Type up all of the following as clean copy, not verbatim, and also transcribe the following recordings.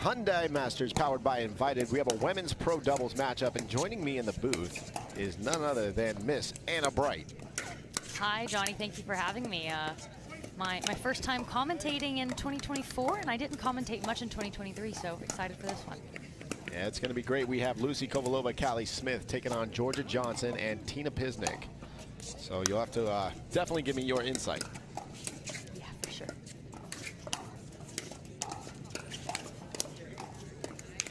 Hyundai Masters powered by Invited. We have a women's pro doubles matchup, and joining me in the booth is none other than Miss Anna Bright. Hi, Johnny. Thank you for having me. My first time commentating in 2024, and I didn't commentate much in 2023, so excited for this one. Yeah, it's going to be great. We have Lucy Kovalova, Callie Smith taking on Georgia Johnson and Tina Pisnik. So you'll have to definitely give me your insight. Yeah, for sure.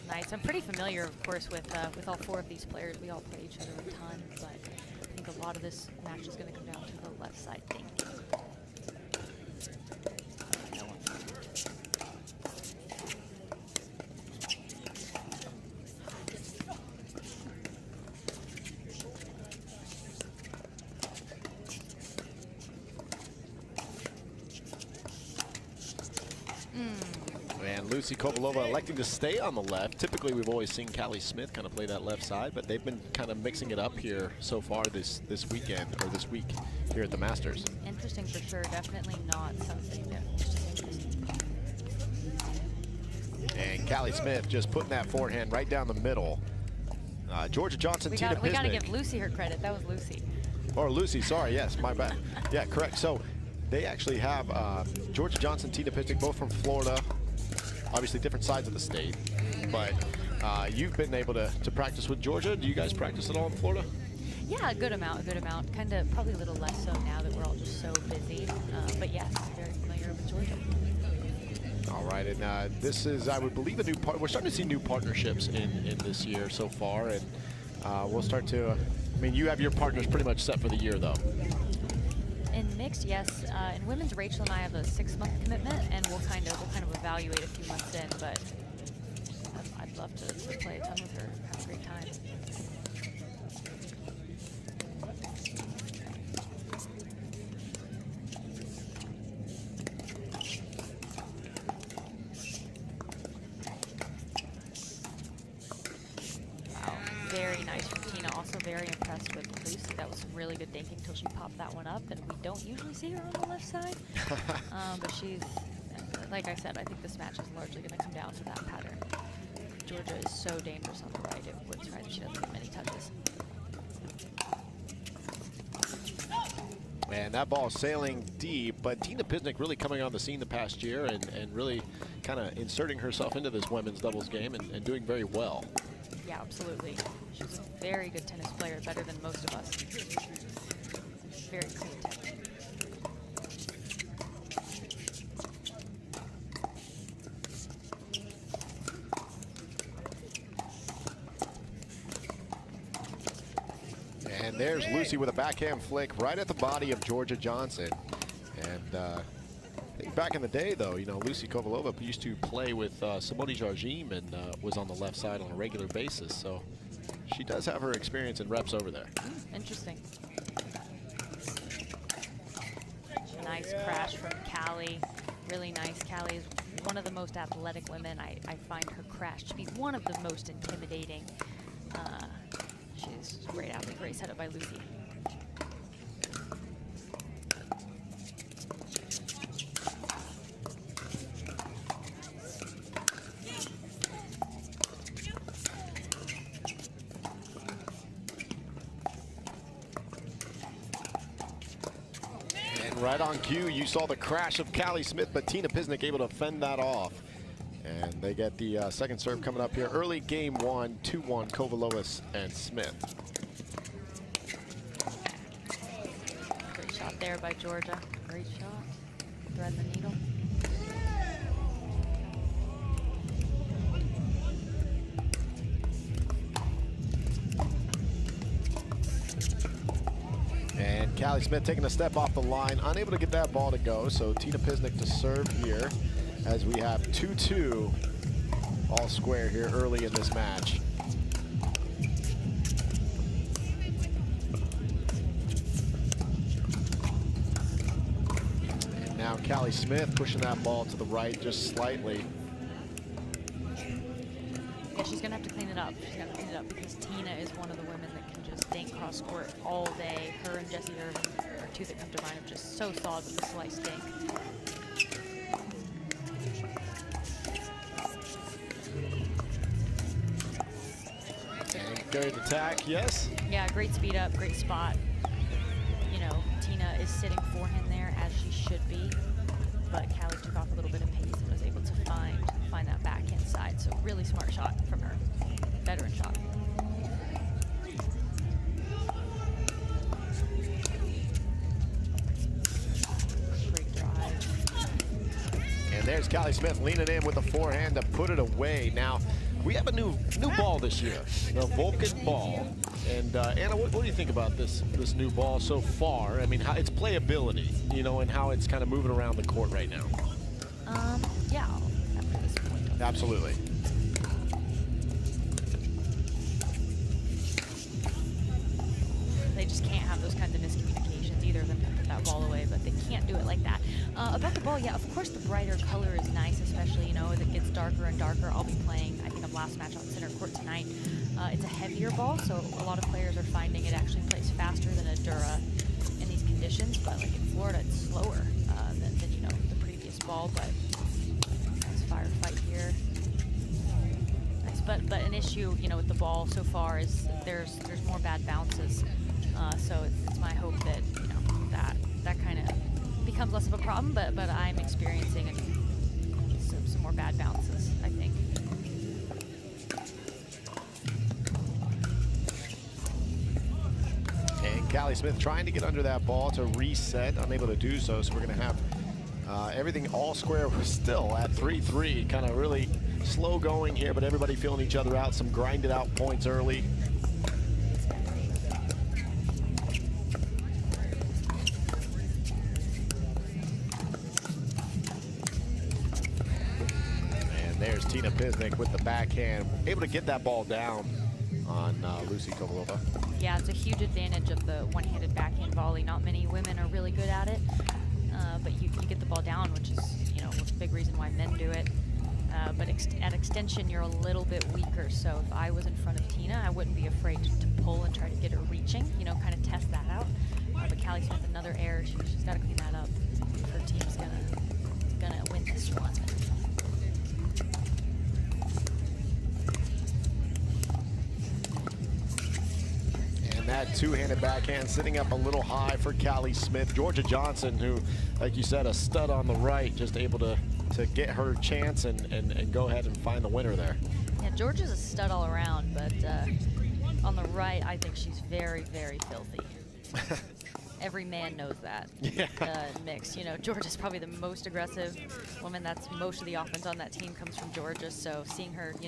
Nice. I'm pretty familiar, of course, with all four of these players. We all play each other a ton, but I think a lot of this match is going to come down to the left side thing. And Lucy Kovalova electing to stay on the left. Typically, we've always seen Callie Smith kind of play that left side, but they've been kind of mixing it up here so far this weekend, or this week here at the Masters. Interesting for sure. Definitely not something that. And Callie Smith just putting that forehand right down the middle. Georgia Johnson, Tina Pisnik. We got to give Lucy her credit. That was Lucy. Or Lucy, sorry, yes, my bad. Yeah, correct. So they actually have Georgia Johnson, Tina Pisnik, both from Florida. Obviously different sides of the state, but you've been able to practice with Georgia. Do you guys practice at all in Florida? Yeah, a good amount, Kind of probably a little less so now that we're all just so busy. But yes, very familiar with Georgia. All right, and this is, I would believe, a new part. We're starting to see new partnerships in this year so far, and we'll start to. I mean, you have your partners pretty much set for the year, though. In mixed, yes. In women's, Rachel and I have a 6-month commitment, and we'll kind of evaluate a few months in. But I'd love to play a ton with her, have a great time. Wow, very nice from Tina. Also very impressed with Lucy. That was some really good dinking until she popped that one up, and we don't usually see her on the left side. But she's, like I said, I think this match is largely going to come down to that pattern. Georgia is so dangerous on the right. It would try that she doesn't get many touches. Man, that ball sailing deep, but Tina Pisnik really coming on the scene the past year and really kind of inserting herself into this women's doubles game and doing very well. Yeah, absolutely. She's a very good tennis player, better than most of us. Very clean tennis. And there's Lucy with a backhand flick right at the body of Georgia Johnson. And I think back in the day, though, you know, Lucy Kovalova used to play with Simone Jardim and was on the left side on a regular basis. So she does have her experience and reps over there. Interesting. A nice crash from Callie. Really nice. Callie is one of the most athletic women. I find her crash to be one of the most intimidating. She's a great athlete, great setup by Lucy. Right on cue, you saw the crash of Callie Smith, but Tina Pisnik able to fend that off. And they get the second serve coming up here. Early game one, 2-1, Kovalova and Smith. Great shot there by Georgia. Great shot. Thread the needle. And Callie Smith taking a step off the line, unable to get that ball to go. So Tina Pisnik to serve here as we have 2-2 all square here early in this match. And now Callie Smith pushing that ball to the right just slightly. Yeah, she's going to have to clean it up. She's going to clean it up because Tina is one of the women that can just dink cross court all day. Her and Jessie Irvin are two that come to mind of just so solid with the slice dink. Great attack, yes. Yeah, great speed up, great spot. You know, Tina is sitting forehand there as she should be, but Callie took off a little bit of pace and was able to find that backhand side. So really smart shot from her. Veteran shot. Great drive. And there's Callie Smith leaning in with the forehand to put it away. Now, we have a new ball this year, the Vulcan ball. And Anna, what do you think about this new ball so far? I mean, how its playability, you know, and how it's kind of moving around the court right now. Yeah, after this point. Absolutely. They just can't have those kinds of miscommunications. Either of them can put that ball away, but they can't do it like that. About the ball, yeah, of course the brighter color is nice, especially, you know, as it gets darker and darker. I'll be playing, I think, a last match on center court tonight. It's a heavier ball, so a lot of players are finding it actually plays faster than a Dura in these conditions. But like in Florida, it's slower than you know, the previous ball. But nice firefight here. Nice, but an issue, you know, with the ball so far is there's more bad bounces. So it's my hope that, you know, that kind of becomes less of a problem. But I'm experiencing some more bad bounces, I think. And Callie Smith trying to get under that ball to reset, unable to do so. So we're going to have everything all square. We're still at 3-3, kind of really slow going here, but everybody feeling each other out. Some grinded out points early. And there's Tina Pisnik with the backhand, able to get that ball down on Lucy Kovalova. Yeah, it's a huge advantage of the one-handed backhand volley. Not many women are really good at it, but you get the ball down, which is, you know, a big reason why men do it. But at extension, you're a little bit weaker. So if I was in front of Tina, I wouldn't be afraid to pull and try to get her reaching, you know, kind of test that out. But Callie Smith, another error. She's got to clean that up. Her team's gonna win this one. That two-handed backhand sitting up a little high for Callie Smith. Georgia Johnson, who, like you said, a stud on the right, just able to get her chance and go ahead and find the winner there. Yeah, Georgia's a stud all around, but on the right, I think she's very, very filthy. Every man knows that. Yeah. Mixed, you know, Georgia's probably the most aggressive woman. That's most of the offense on that team comes from Georgia. So seeing her, you know,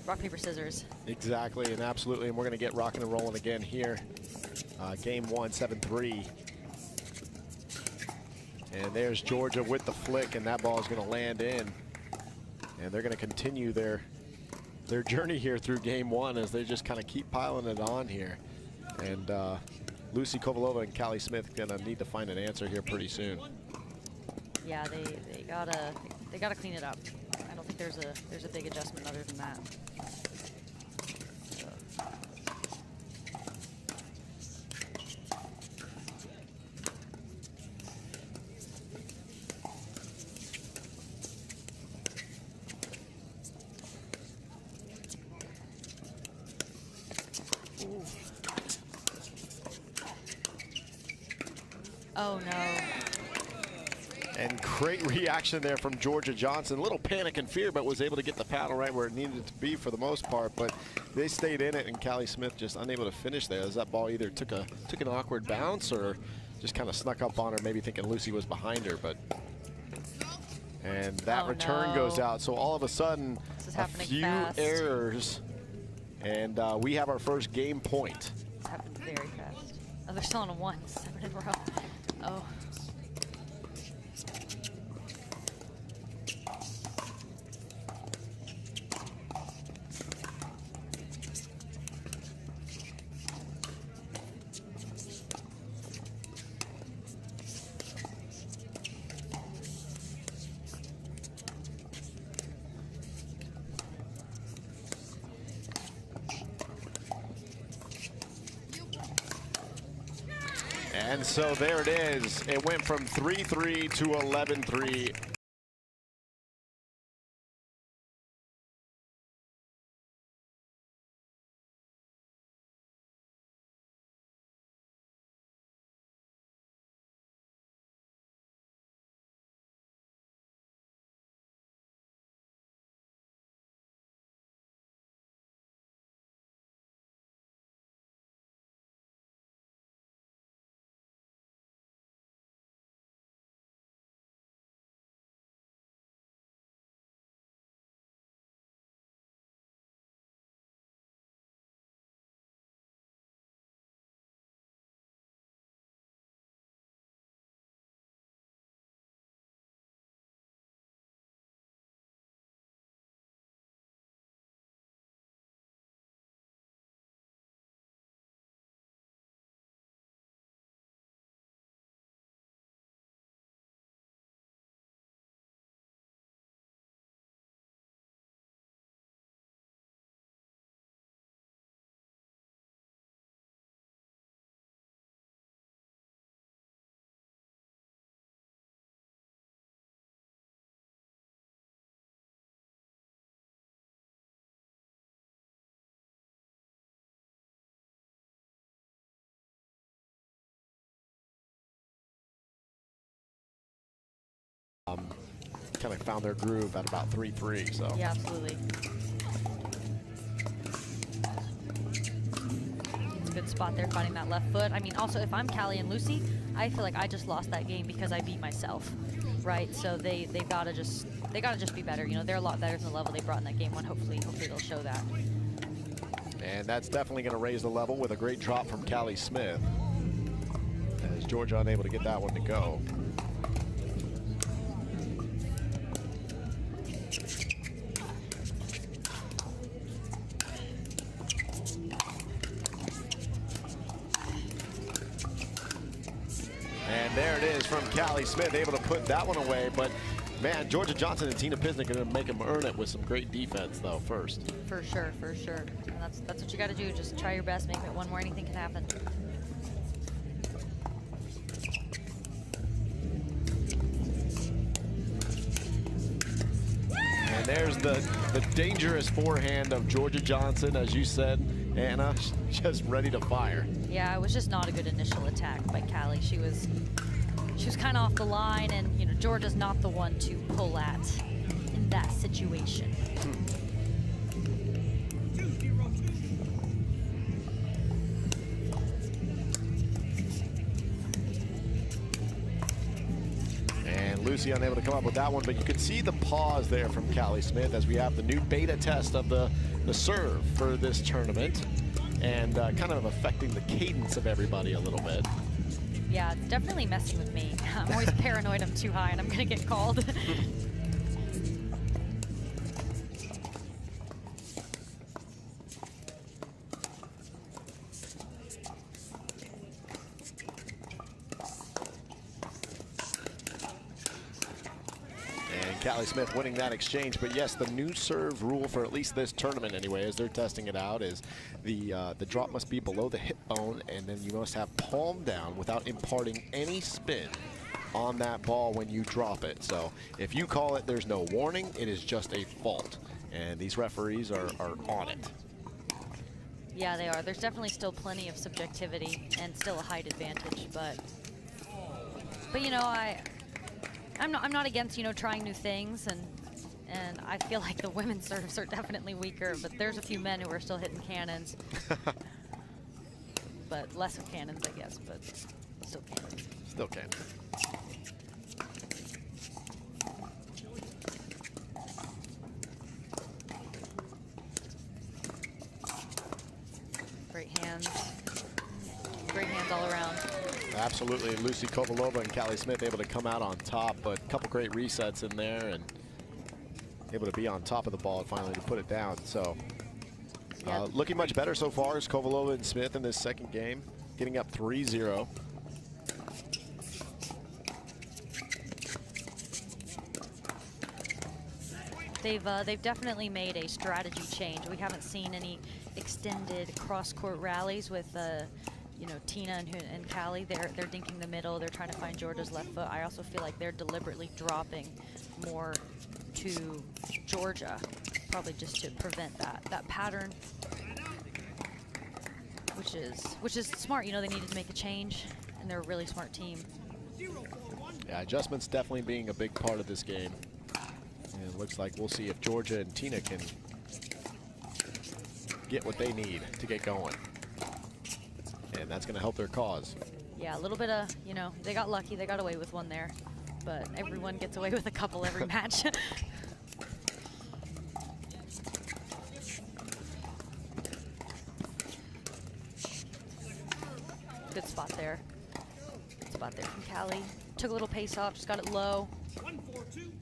rock, paper, scissors. Exactly, and absolutely, and we're going to get rocking and rolling again here. Game 1, 7-3. And there's Georgia with the flick, and that ball is going to land in. And they're going to continue their journey here through game 1 as they just kind of keep piling it on here. And Lucy Kovalova and Callie Smith going to need to find an answer here pretty soon. Yeah, they gotta clean it up. I don't think there's a big adjustment other than that. Oh no. And great reaction there from Georgia Johnson. A little panic and fear, but was able to get the paddle right where it needed to be for the most part. But they stayed in it, and Callie Smith just unable to finish there as that ball either took an awkward bounce or just kind of snuck up on her, maybe thinking Lucy was behind her. And that return goes out. So all of a sudden, a few errors, and we have our first game point. This happened very fast. Oh, they're still on a 1, 7 in a row. Oh. And so there it is. It went from 3-3 to 11-3. Kind of found their groove at about 3-3. So yeah, absolutely. It's a good spot there, finding that left foot. I mean, also, if I'm Callie and Lucy, I feel like I just lost that game because I beat myself, right? So they've got to just be better. You know, they're a lot better than the level they brought in that game one. Hopefully they'll show that. And that's definitely going to raise the level with a great drop from Callie Smith, as Georgia unable to get that one to go. And there it is from Callie Smith, able to put that one away. But man, Georgia Johnson and Tina Pisnik are going to make them earn it with some great defense, though, first. For sure, for sure. And that's what you got to do. Just try your best, make it one more, anything can happen. And there's the dangerous forehand of Georgia Johnson, as you said, Anna, just ready to fire. Yeah, it was just not a good initial attack by Callie. She was kind of off the line, and you know, Georgia's not the one to pull at in that situation. And Lucy unable to come up with that one, but you could see the pause there from Callie Smith as we have the new beta test of the serve for this tournament, and kind of affecting the cadence of everybody a little bit. Yeah, it's definitely messing with me. I'm always paranoid I'm too high and I'm gonna get called. Callie Smith winning that exchange. But yes, the new serve rule for at least this tournament anyway, as they're testing it out, is the drop must be below the hip bone, and then you must have palm down without imparting any spin on that ball when you drop it. So if you call it, there's no warning, it is just a fault. And these referees are on it. Yeah, they are. There's definitely still plenty of subjectivity and still a height advantage, but you know, I'm not against, you know, trying new things, and I feel like the women's serves are definitely weaker, but there's a few men who are still hitting cannons. But less of cannons, I guess, but still cannons. Still cannons. Great hands. Great hands all around. Absolutely. Lucy Kovalova and Callie Smith able to come out on top, but a couple great resets in there and able to be on top of the ball and finally to put it down. So looking much better so far as Kovalova and Smith in this second game, getting up 3-0. They've definitely made a strategy change. We haven't seen any extended cross-court rallies with you know, Tina and Callie. They're dinking the middle. They're trying to find Georgia's left foot. I also feel like they're deliberately dropping more to Georgia, probably just to prevent that pattern, which is smart. You know, they needed to make a change, and they're a really smart team. Yeah, adjustments definitely being a big part of this game. And it looks like we'll see if Georgia and Tina can get what they need to get going. And that's going to help their cause. Yeah, a little bit of, you know, they got lucky. They got away with one there. But everyone gets away with a couple every match. Good spot there. Good spot there from Callie. Took a little pace off, just got it low. 1-4-2.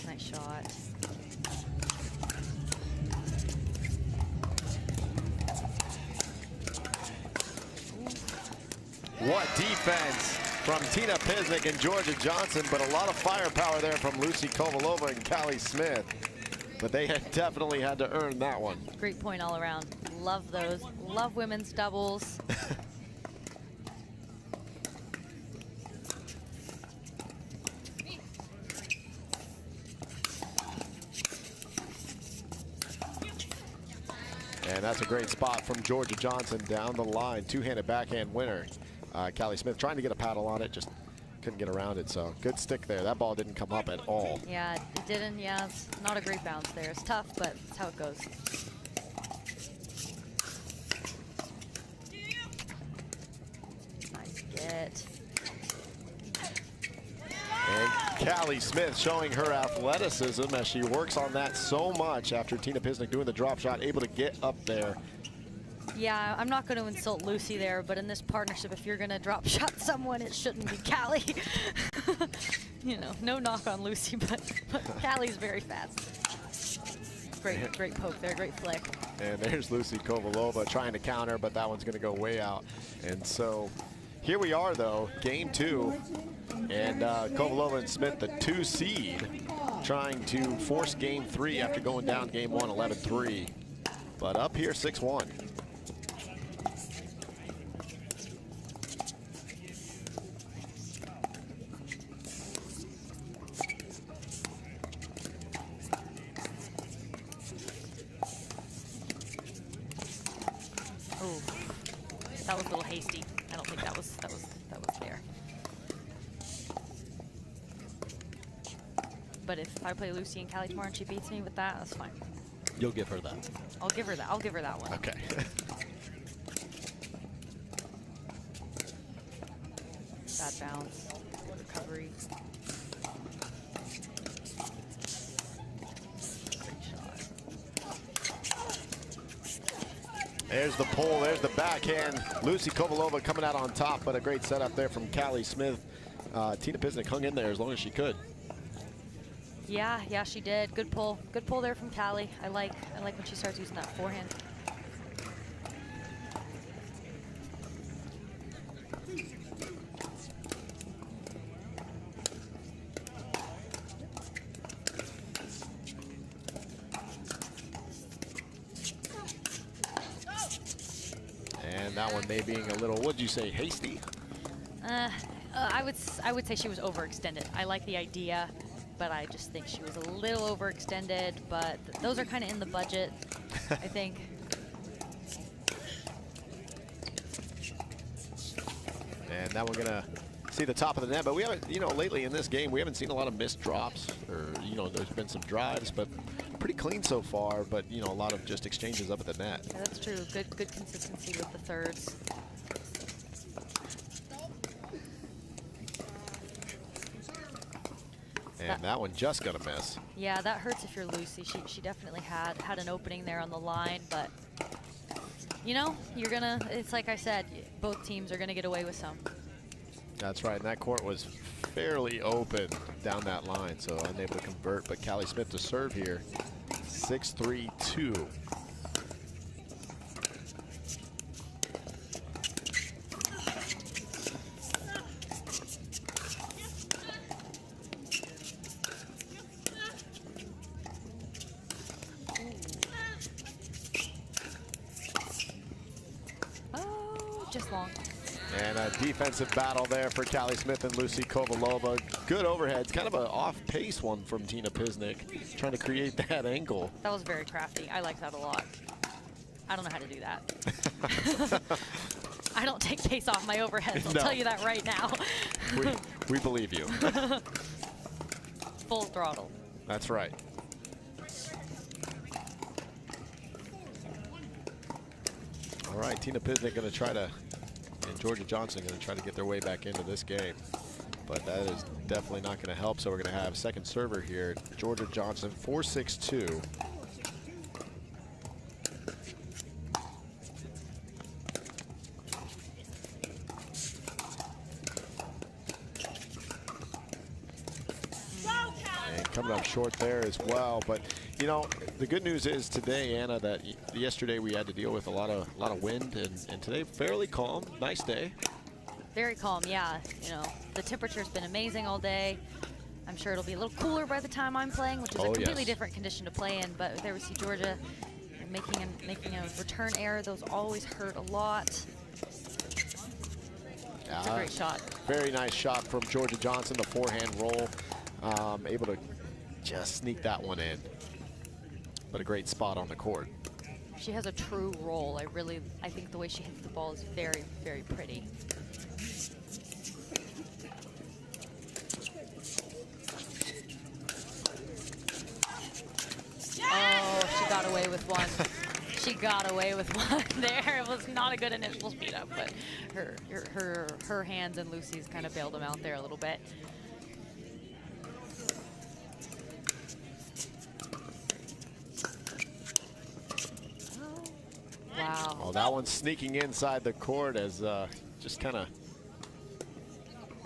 Nice shot. What defense from Tina Pisnik and Georgia Johnson, but a lot of firepower there from Lucy Kovalova and Callie Smith. But they had definitely had to earn that one. Great point all around. Love those. Love women's doubles. that's a great spot from Georgia Johnson down the line. Two-handed backhand winner. Callie Smith trying to get a paddle on it, just couldn't get around it. So good stick there. That ball didn't come up at all. Yeah, it didn't. Yeah, it's not a great bounce there. It's tough, but it's how it goes. Nice get. And Callie Smith showing her athleticism as she works on that so much after Tina Pisnik doing the drop shot, able to get up there. Yeah, I'm not going to insult Lucy there, but in this partnership, if you're going to drop shot someone, it shouldn't be Callie. You know, no knock on Lucy, but Callie's very fast. Great poke there, great flick. And there's Lucy Kovalova trying to counter, but that one's going to go way out. And so here we are, though, game 2. And Kovalova and Smith, the 2 seed, trying to force game 3 after going down game 1, 11-3. But up here, 6-1. Oh, that was a little hasty. I don't think that was there. But if I play Lucy and Callie tomorrow and she beats me with that, that's fine. You'll give her that. I'll give her that. I'll give her that one. Okay. Bad bounce. Recovery. Great shot. There's the pull. There's the backhand. Lucy Kovalova coming out on top, but a great setup there from Callie Smith. Tina Pisnik hung in there as long as she could. Yeah, she did. Good pull there from Callie. I like when she starts using that forehand. And that one may being a little, what'd you say, hasty? I would say she was overextended. I like the idea, but I just think she was a little overextended, but those are kind of in the budget, I think. And now we're gonna see the top of the net, but we haven't, lately in this game, we haven't seen a lot of missed drops, or, there's been some drives, but pretty clean so far, but, a lot of just exchanges up at the net. Yeah, that's true. Good consistency with the thirds. And that one just got a miss. Yeah, that hurts if you're Lucy. She definitely had an opening there on the line, but it's like I said, both teams are gonna get away with some. That's right, and that court was fairly open down that line, so unable to convert, but Callie Smith to serve here. 6-3-2. Just long. And a defensive battle there for Callie Smith and Lucy Kovalova. Good overheads, kind of an off-pace one from Tina Pisnik, trying to create that angle. That was very crafty. I like that a lot. I don't know how to do that. I don't take pace off my overheads, I'll tell you that right now. we believe you. Full throttle. That's right. All right, Tina Pisnik going to try to, and Georgia Johnson going to try to get their way back into this game. But that is definitely not going to help, so we're going to have second server here, Georgia Johnson, 4-6-2. And coming up short there as well, but the good news is today, Anna, that yesterday we had to deal with a lot of wind, and today fairly calm, nice day. Very calm, yeah. The temperature's been amazing all day. I'm sure it'll be a little cooler by the time I'm playing, which is a completely different condition to play in. But there we see Georgia making a return error. Those always hurt a lot. It's a great shot. Very nice shot from Georgia Johnson, the forehand roll. Able to just sneak that one in. But a great spot on the court. She has a true roll. I think the way she hits the ball is very, very pretty. Oh, she got away with one. She got away with one there. It was not a good initial speed up, but her hands and Lucy's kind of bailed them out there a little bit. Wow. Oh, that one's sneaking inside the court as just kind of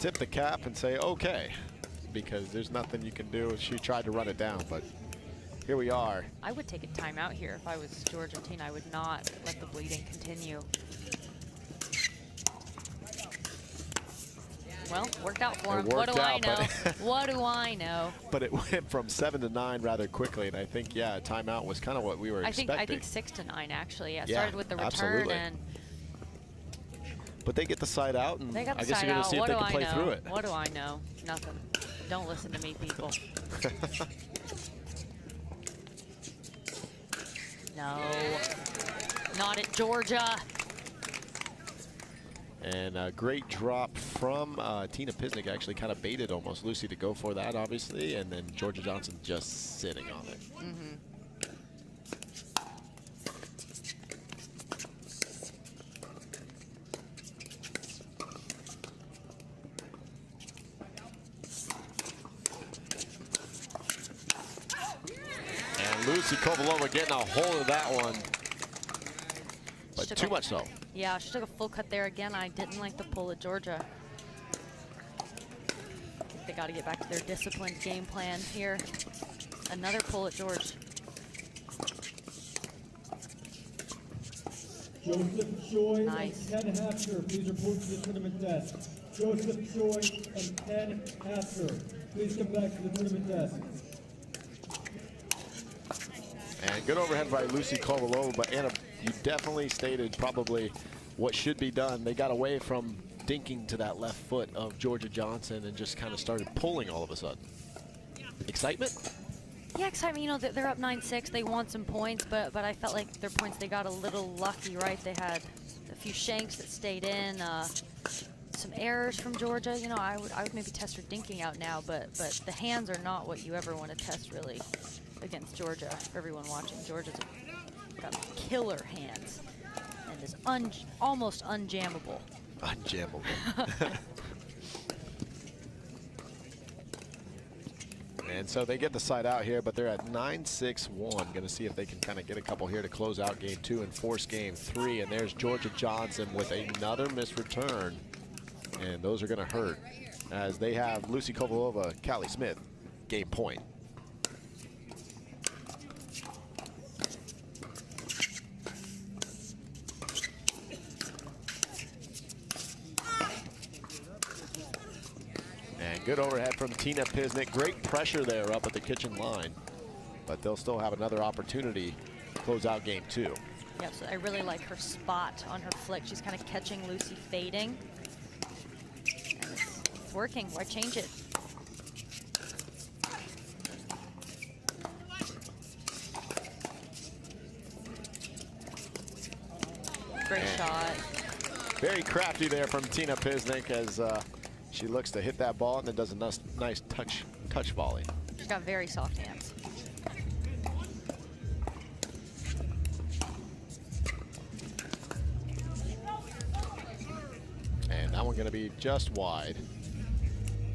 tip the cap and say, okay, because there's nothing you can do. She tried to run it down, but here we are. I would take a timeout here if I was Georgia and Tina. I would not let the bleeding continue. Well, worked out for him. What do I know? What do I know? But it went from 7 to 9 rather quickly, and I think, yeah, a timeout was kind of what we were expecting. I think 6 to 9 actually. Yeah, started with the return absolutely. and. But they get the side out, and They got the I guess side you're going out. to see if What they do can I play know? through it. What do I know? Nothing. Don't listen to me, people. No, not at Georgia. And a great drop from Tina Pisnik, actually kind of baited almost Lucy to go for that, obviously, and then Georgia Johnson just sitting on it. And Lucy Kovalova getting a hold of that one, but too much so. Yeah, she took a full cut there again. I didn't like the pull at Georgia. I think they got to get back to their disciplined game plan here. Another pull at George. Joseph Choi Nice. and Ken Hafter, please report to the tournament desk. Joseph Choi and Ken Hafter, please come back to the tournament desk. And good overhead by Lucy Kovalova, but Anna, you definitely stated probably what should be done. They got away from dinking to that left foot of Georgia Johnson and just kind of started pulling all of a sudden. Excitement? Yeah, excitement. You know, they're up 9-6. They want some points, but I felt like their points, they got a little lucky, right? They had a few shanks that stayed in, some errors from Georgia. You know, I would maybe test her dinking out now, but the hands are not what you ever want to test, really, against Georgia. For everyone watching, Georgia's got killer hands and is almost unjammable. Unjammable. And so they get the side out here, but they're at 9-6-1. Going to see if they can kind of get a couple here to close out game 2 and force game 3. And there's Georgia Johnson with another missed return. And those are going to hurt as they have Lucy Kovalova, Callie Smith, game point. And good overhead from Tina Pisnik. Great pressure there up at the kitchen line. But they'll still have another opportunity to close out game 2. Yep, so I really like her spot on her flick. She's kind of catching Lucy fading. And it's working. Why change it? Great shot. Very crafty there from Tina Pisnik as she looks to hit that ball and then does a nice touch volley. She's got very soft hands. And that one going to be just wide.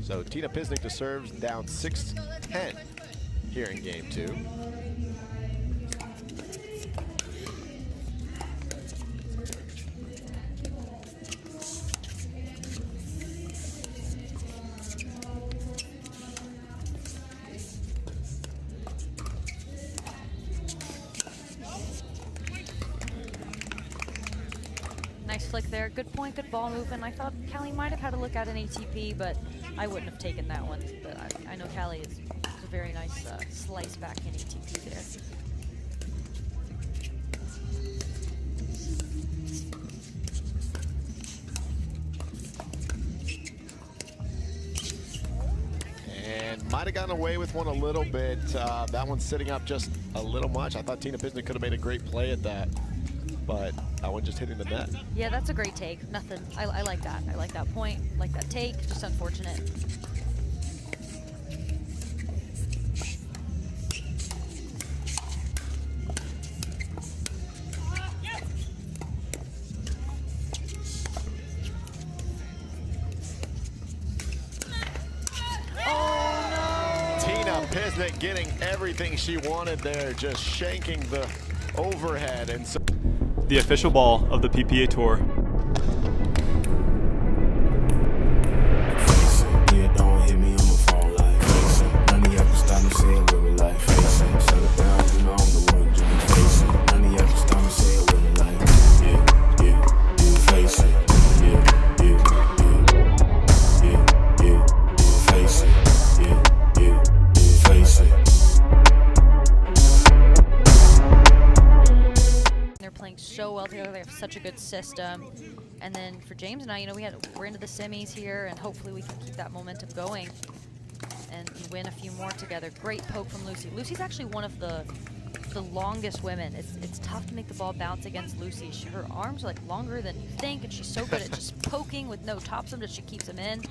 So Tina Pisnik to serves, down 6-10 here in game 2. Nice flick there. Good point, good ball movement. I thought Callie might have had a look at an ATP, but I wouldn't have taken that one. But I know Callie is a very nice slice back in ATP there. And might have gotten away with one a little bit. That one's sitting up just a little much. I thought Tina Pisnik could have made a great play at that, but that one just hitting the net. Yeah, that's a great take. Nothing. I like that. I like that point. Like that take. Just unfortunate. Pisnik getting everything she wanted there, just shanking the overhead. And so the official ball of the PPA Tour. So well together, they have such a good system. And then for James and I, you know, we're into the semis here, and hopefully we can keep that momentum going and win a few more together. Great poke from Lucy. Lucy's actually one of the longest women. It's tough to make the ball bounce against Lucy. Her arms are like longer than you think, and she's so good at just poking with no topsum that she keeps them in.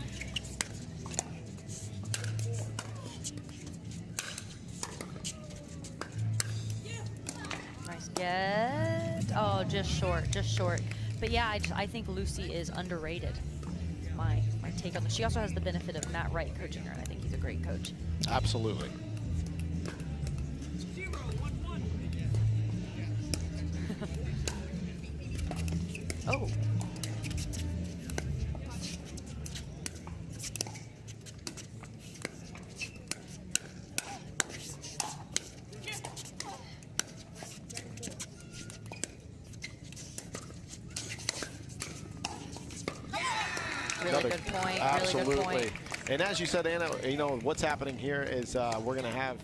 Nice get. Oh, just short, just short. But yeah, I think Lucy is underrated. My take on this. She also has the benefit of Matt Wright coaching her, and I think he's a great coach. Absolutely. Oh. Really good point. Absolutely. Really good point. And as you said, Anna, you know, what's happening here is we're going to have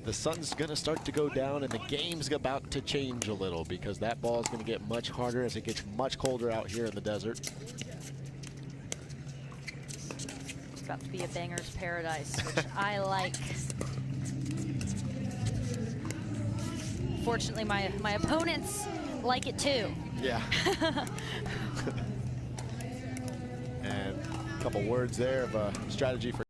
the sun's going to start to go down and the game's about to change a little because that ball is going to get much harder as it gets much colder out here in the desert. It's about to be a banger's paradise, which I like. Fortunately, my opponents like it too. Yeah. And a couple words there of a strategy for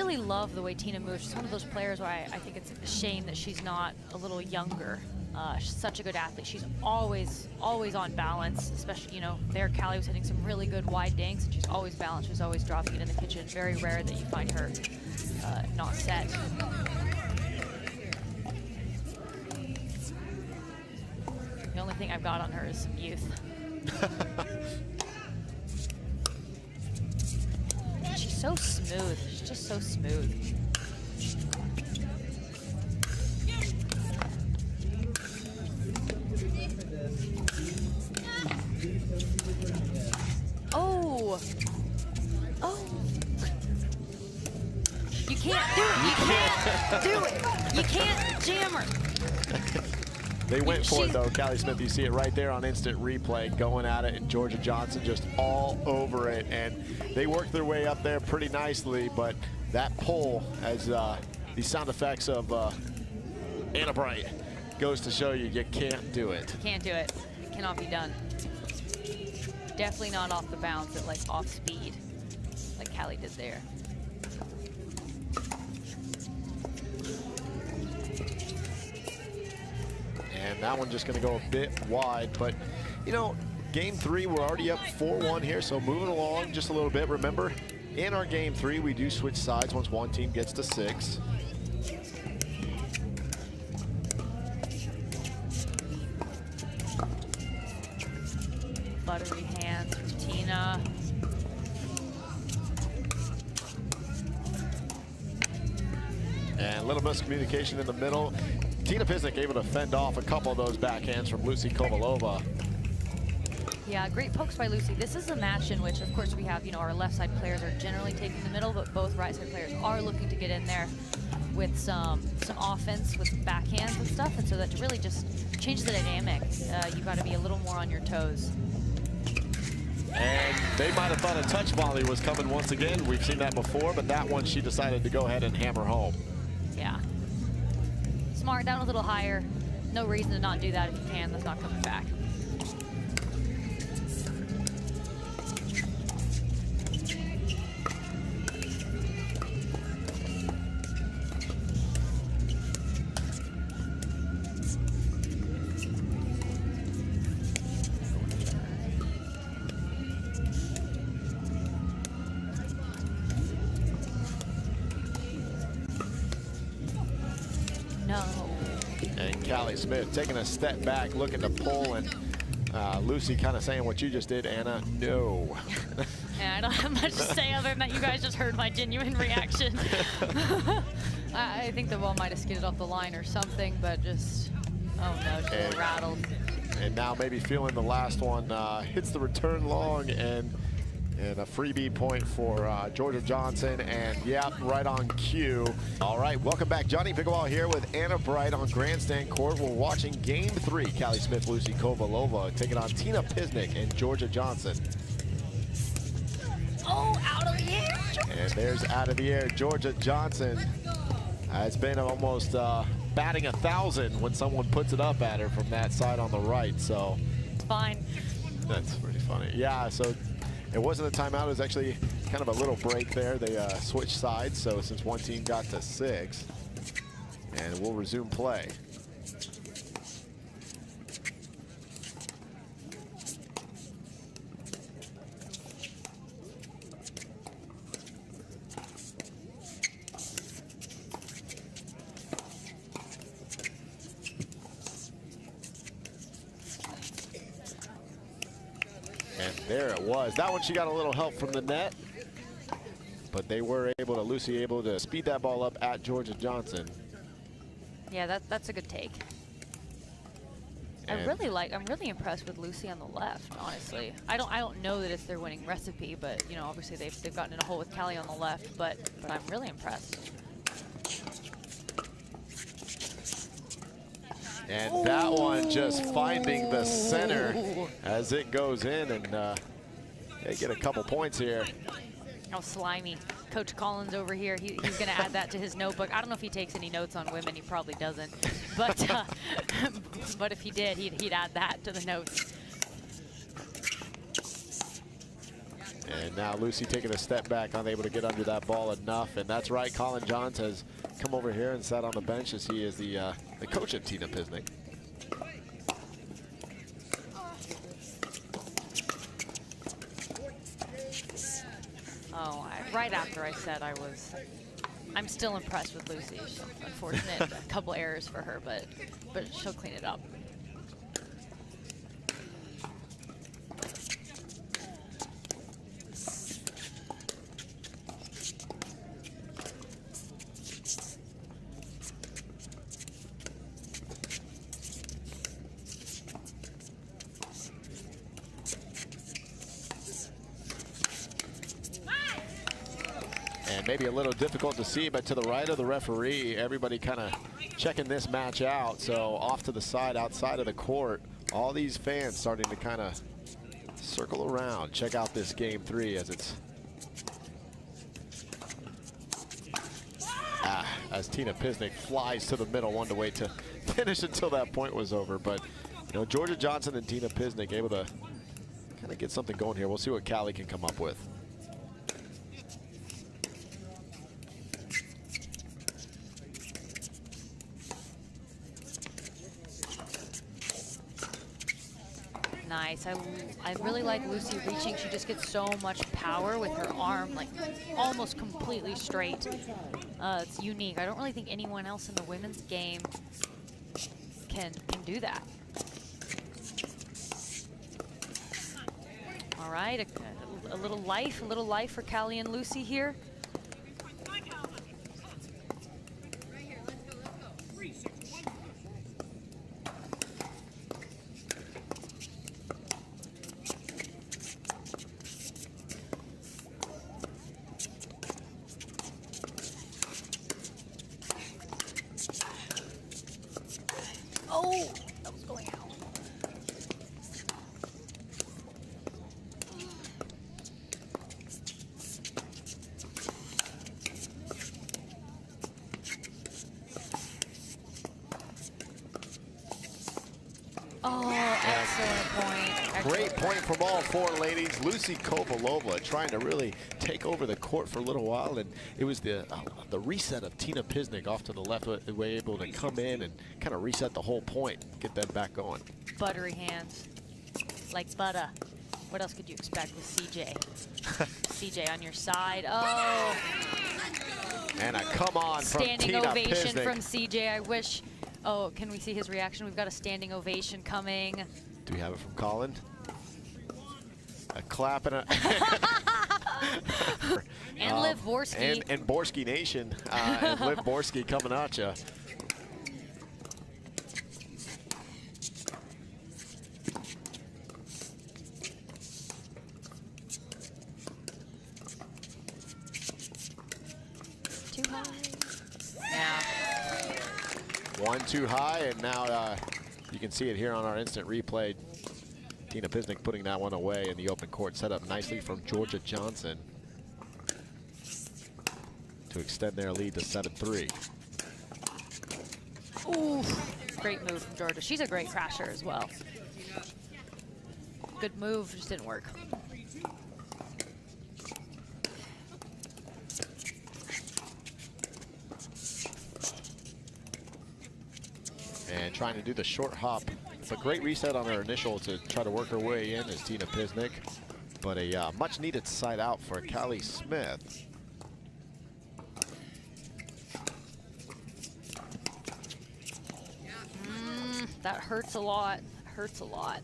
really love the way Tina moves. She's one of those players where I think it's a shame that she's not a little younger. She's such a good athlete. She's always on balance, especially, you know, there Callie was hitting some really good wide dinks, and she's always balanced. She's always dropping it in the kitchen. Very rare that you find her not set. The only thing I've got on her is some youth. She's so smooth. She's just so smooth. Oh. Oh. You can't do it. You can't do it. You can't jam her. They went for it, though. Callie Smith, you see it right there on instant replay, going at it, and Georgia Johnson just all over it. And they worked their way up there pretty nicely, but that pull, as the sound effects of Anna Bright goes to show you can't do it. You can't do it. It cannot be done. Definitely not off the bounce at like off speed, like Callie did there. And that one's just going to go a bit wide. But, you know, game 3, we're already up 4-1 here, so moving along just a little bit. Remember, in our game 3, we do switch sides once one team gets to 6. Buttery hands from Tina. And a little miscommunication in the middle. Tina Pisnik able to fend off a couple of those backhands from Lucy Kovalova. Yeah, great pokes by Lucy. This is a match in which, of course, we have, you know, our left side players are generally taking the middle, but both right side players are looking to get in there with some offense with backhands and stuff, and so that really just changes the dynamic. You've got to be a little more on your toes. And they might have thought a touch volley was coming once again. We've seen that before, but that one she decided to go ahead and hammer home. Yeah. Smart, down a little higher. No reason to not do that if you can. That's not coming back. No. And Callie Smith taking a step back, looking to pull, and Lucy kind of saying what you just did, Anna, no. Yeah, I don't have much to say other than that you guys just heard my genuine reaction. I think the ball might have skidded off the line or something, but just, oh no, just a little rattled. And now maybe feeling the last one hits the return long, and a freebie point for Georgia Johnson, and yeah, right on cue. All right, welcome back. Johnny Pickleball here with Anna Bright on Grandstand Court. We're watching game 3. Callie Smith, Lucy Kovalova taking on Tina Pisnik and Georgia Johnson. Oh, out of the air. And there's out of the air, Georgia Johnson. It's been almost batting 1,000 when someone puts it up at her from that side on the right, so. It's fine. That's pretty funny. Yeah, so it wasn't a timeout. It was actually kind of a little break there. They switched sides, so since one team got to 6, and we'll resume play. And there it was. That one she got a little help from the net, but they were able to, Lucy able to speed that ball up at Georgia Johnson. Yeah, that's a good take. And I'm really impressed with Lucy on the left, honestly. I don't know that it's their winning recipe, but you know, obviously they've gotten in a hole with Callie on the left, but I'm really impressed. And that one just finding the center as it goes in, and they get a couple points here. Oh, slimy. Coach Collins over here, he's going to add that to his notebook. I don't know if he takes any notes on women. He probably doesn't. But but if he did, he'd add that to the notes. And now Lucy taking a step back, unable to get under that ball enough. And that's right, Colin Johns has come over here and sat on the bench as he is the coach of Tina Pisnik. Oh, right after I said I'm still impressed with Lucy. Unfortunate, a couple errors for her, but she'll clean it up. And maybe a little difficult to see, but to the right of the referee, everybody kind of checking this match out. So off to the side, outside of the court, all these fans starting to kind of circle around. Check out this game 3 as it's as Tina Pisnik flies to the middle. Wanted to wait to finish until that point was over, but you know, Georgia Johnson and Tina Pisnik able to kind of get something going here. We'll see what Callie can come up with. Nice. I really like Lucy reaching. She just gets so much power with her arm, like almost completely straight. It's unique. I don't really think anyone else in the women's game can do that. All right, a little life for Callie and Lucy here. Oh, that was going out. Oh, excellent point. Great point from all 4 ladies. Lucy Kovalova trying to really take over the court for a little while, and it was the reset of Tina Pisnik off to the left, way able to come in and kind of reset the whole point, get them back going. Buttery hands, like butter. What else could you expect with CJ? CJ on your side. Oh. And a come on from Standing Tina ovation Pisnik. from CJ. I wish. Oh, can we see his reaction? We've got a standing ovation coming. Do we have it from Colin? A clap and a... And Liv Borski. And Borski Nation. And Liv Borski coming at you. Too high. Yeah. 1 too high, and now you can see it here on our instant replay. Tina Pisnik putting that one away in the open court, set up nicely from Georgia Johnson to extend their lead to 7-3. Ooh, great move from Georgia. She's a great crasher as well. Good move, just didn't work. And trying to do the short hop. It's a great reset on her initial to try to work her way in as Tina Pisnik. But a much needed side out for Callie Smith. That hurts a lot. Hurts a lot.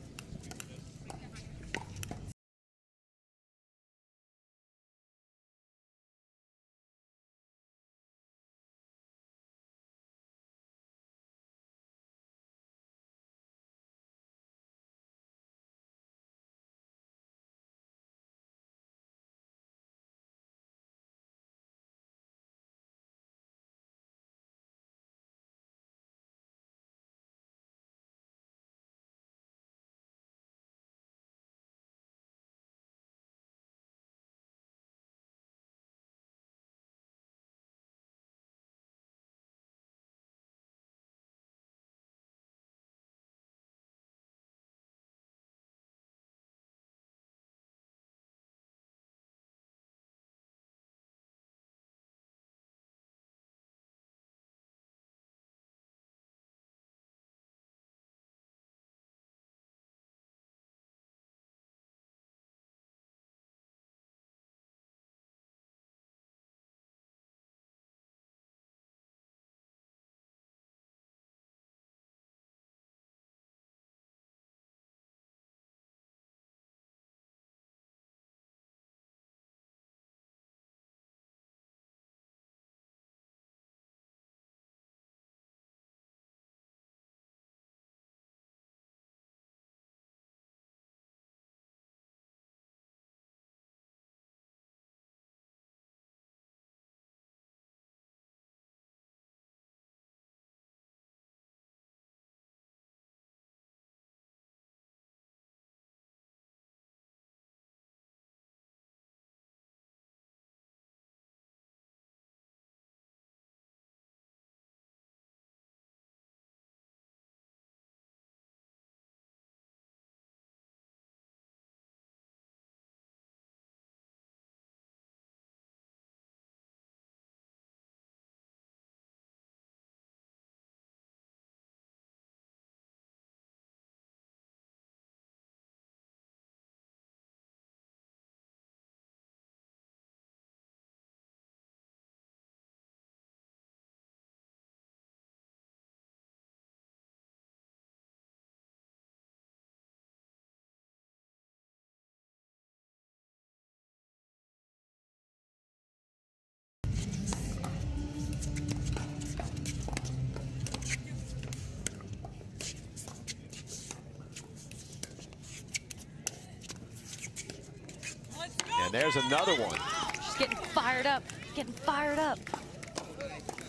there's another one. She's getting fired up, getting fired up.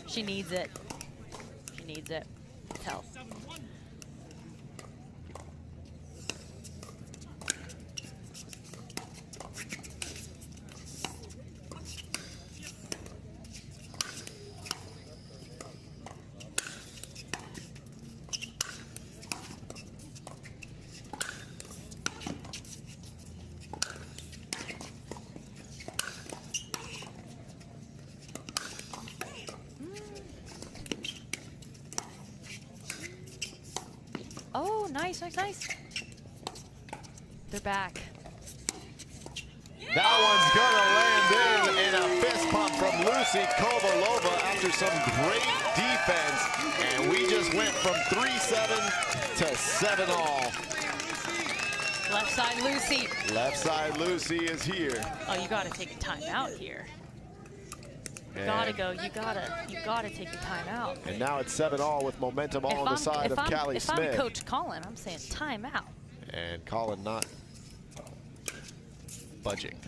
She needs it. She needs it. Tell. Oh, nice, nice, nice. They're back. That one's gonna land in a fist pump from Lucy Kovalova after some great defense. And we just went from 3-7 to 7-all. Left side Lucy. Left side Lucy is here. Oh, you gotta take a timeout here. You gotta go. You gotta take the timeout. And now it's 7-all with momentum all on the side of Callie Smith. If I'm Coach Colin, I'm saying timeout. And Colin not budging.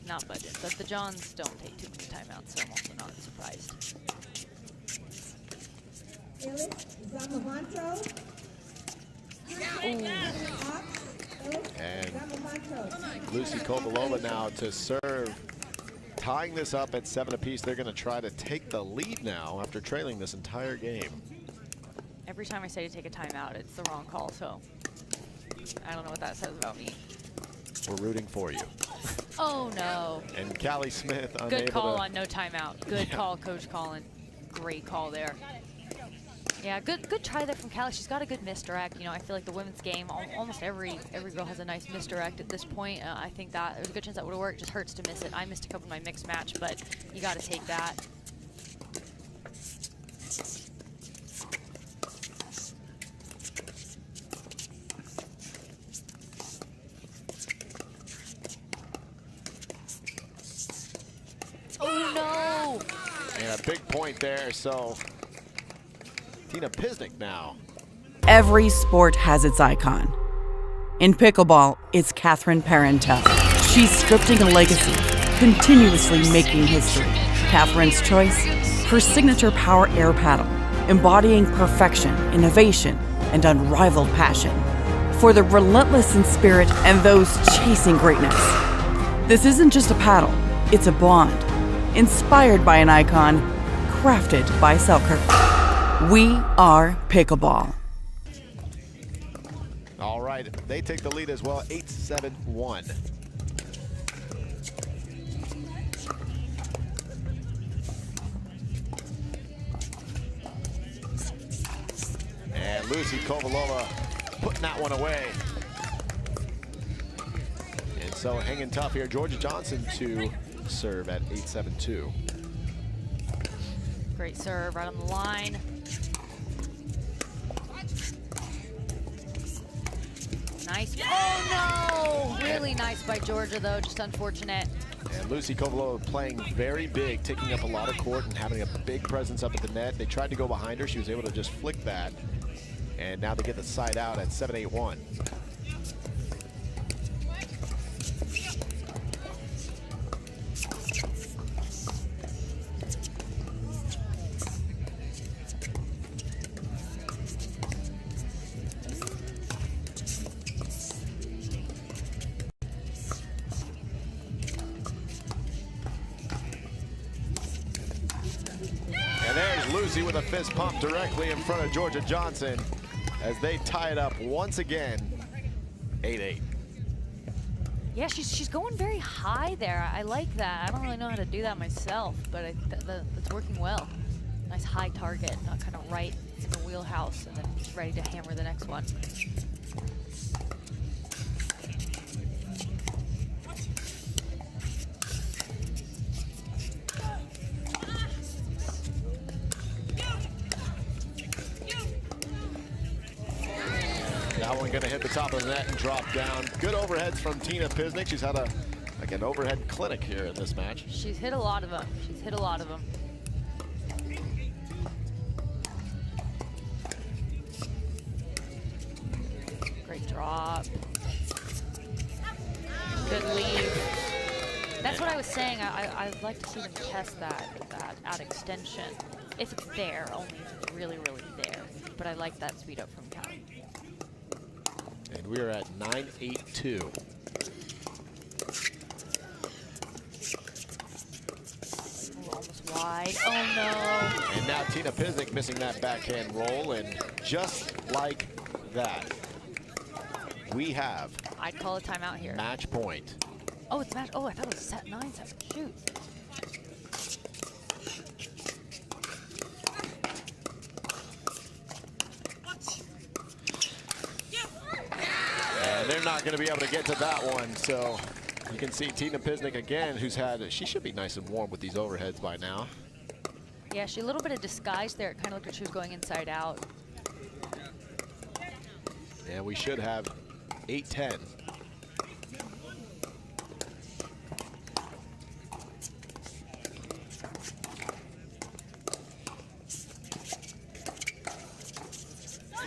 Not budging, but the Johns don't take too many timeouts, so I'm also not surprised. And Lucy Kovalova now to serve. Tying this up at 7 apiece, they're going to try to take the lead now after trailing this entire game. Every time I say to take a timeout, it's the wrong call, so I don't know what that says about me. We're rooting for you. Oh, no. And Callie Smith unable Good call to, on no timeout. Good call, Coach Colin. Great call there. Yeah, good try there from Callie. She's got a good misdirect. You know, I feel like the women's game, almost every girl has a nice misdirect at this point. I think that there's a good chance that would have worked. Just hurts to miss it. I missed a couple in my mixed match, but you got to take that. Oh no! and a big point there. So Tina Pisnik now. Every sport has its icon. In pickleball, it's Catherine Parenteau. She's scripting a legacy, continuously making history. Catherine's choice, her signature power air paddle, embodying perfection, innovation, and unrivaled passion. For the relentless in spirit and those chasing greatness. This isn't just a paddle, it's a bond. Inspired by an icon, crafted by Selkirk. We are Pickleball. All right, they take the lead as well, 8-7-1. And Lucy Kovalova putting that one away. And so hanging tough here, Georgia Johnson to serve at 8-7-2. Great serve right on the line. Nice. Oh no! Really nice by Georgia though, just unfortunate. And Lucy Kovalova playing very big, taking up a lot of court and having a big presence up at the net. They tried to go behind her. She was able to just flick that. And now they get the side out at 7-8-1. And there's Lucy with a fist pump directly in front of Georgia Johnson as they tie it up once again, 8-8. Yeah, she's going very high there. I like that. I don't really know how to do that myself, but that's working well. Nice high target, not kind of right in the wheelhouse, and then ready to hammer the next one. That one gonna hit the top of the net and drop down. Good overheads from Tina Pisnik. She's had like an overhead clinic here in this match. She's hit a lot of them. She's hit a lot of them. Great drop. Good lead. That's what I was saying. I'd like to see them test that at extension. If it's there, only if it's really, really there. But I like that speed up from Callie. And we are at 9.82. Ooh, almost wide. Oh no. And now Tina Pisnik missing that backhand roll, and just like that, we have I'd call a timeout here. match point. Oh, it's match. Oh, I thought it was set 9-7. Shoot. And they're not going to be able to get to that one, so you can see Tina Pisnik again, she should be nice and warm with these overheads by now. Yeah, she a little bit of disguise there. It kind of looked like she was going inside out. And we should have 8-10.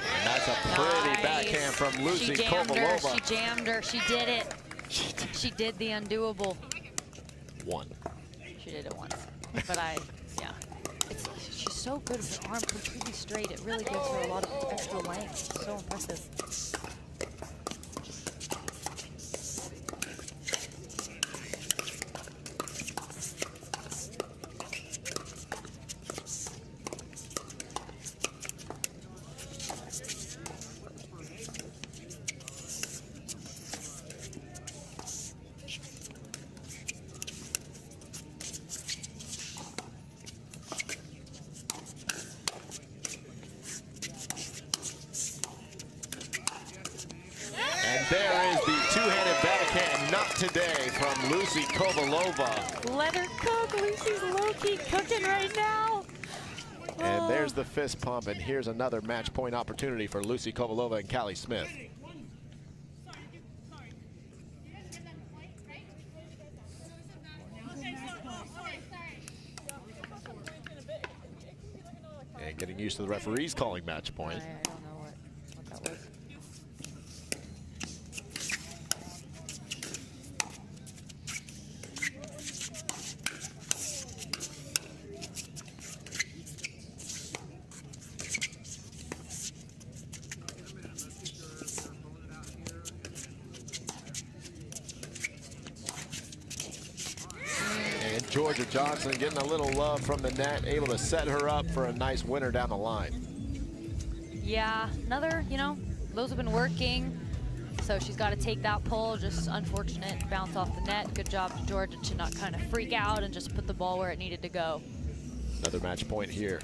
And that's a pretty backhand from Lucy Kovalova. She jammed her. She did it. She did the undoable. One. She did it once. But yeah. She's so good with her arm completely straight. It really gives her a lot of extra length. So impressive. There is the two-handed backhand, not today, from Lucy Kovalova. Let her cook. Lucy's low-key cooking right now. And there's the fist pump, and here's another match point opportunity for Lucy Kovalova and Callie Smith. And getting used to the referees calling match point. I don't know what that was. Georgia Johnson getting a little love from the net, able to set her up for a nice winner down the line. Yeah, another, those have been working. So she's got to take that pull. Just unfortunate bounce off the net. Good job to Georgia to not kind of freak out and just put the ball where it needed to go. Another match point here.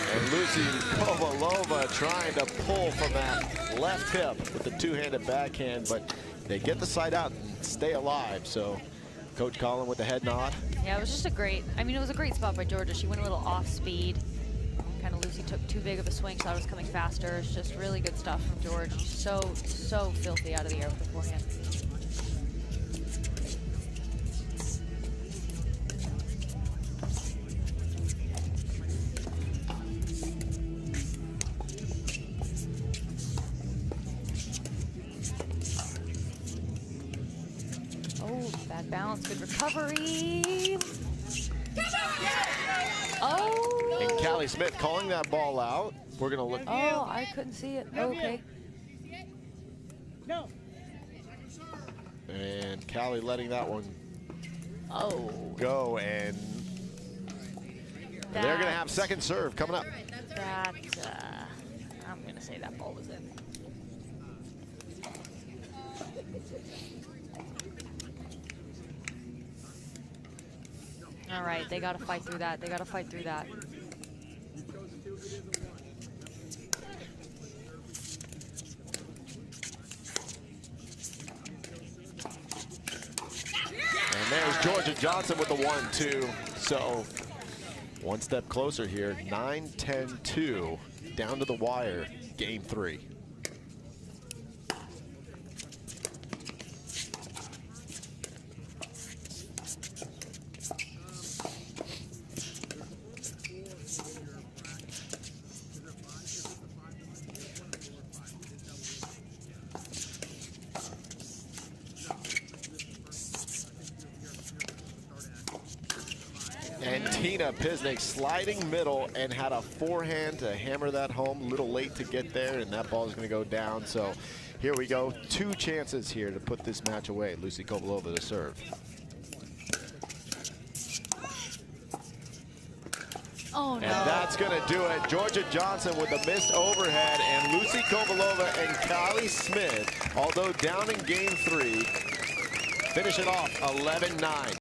And Lucy Kovalova trying to pull from that left hip with the two-handed backhand, but they get the side out and stay alive. So Coach Collin with the head nod. Yeah, it was just a great, it was a great spot by Georgia. She went a little off speed. Kind of Lucy took too big of a swing, thought it was coming faster. It's just really good stuff from George. So filthy out of the air with the forehand. Bad bounce, good recovery. Oh! And Callie Smith calling that ball out. We're going to look. Oh, I couldn't see it. Okay. No. And Callie letting that one go. And they're going to have second serve coming up. I'm going to say that ball was in. All right, they got to fight through that. They got to fight through that. And there's Georgia Johnson with the 1-2. So one step closer here. 9-10-2 down to the wire. Game 3. Tina Pisnik sliding middle and had a forehand to hammer that home. A little late to get there, and that ball is going to go down. So here we go. 2 chances here to put this match away. Lucy Kovalova to serve. Oh, no. And that's going to do it. Georgia Johnson with a missed overhead, and Lucy Kovalova and Callie Smith, although down in game 3, finish it off 11-9.